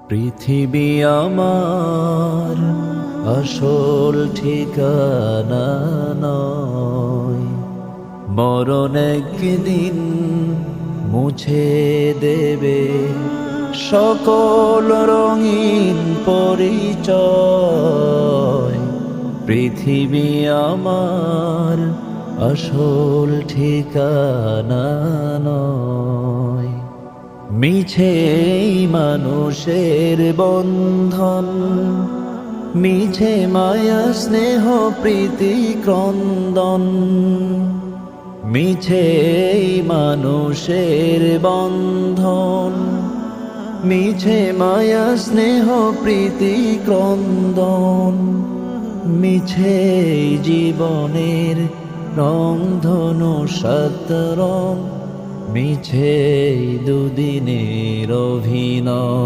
পৃথিবী আমার আসল ঠিকানা নয়, মরণ একদিন মুছে দেবে সকল রঙিন পরিচয়। পৃথিবী আমার আসল ঠিকানা নয়। মিছে এই মানুষের বন্ধন, মিছে মায়া স্নেহ প্রীতি ক্রন্দন। মিছে এই মানুষের বন্ধন, মিছে মায়া স্নেহ প্রীতি ক্রন্দন। মিছে জীবনের রংধনু সাত রং, মিছে দুদিনের অভিনয়।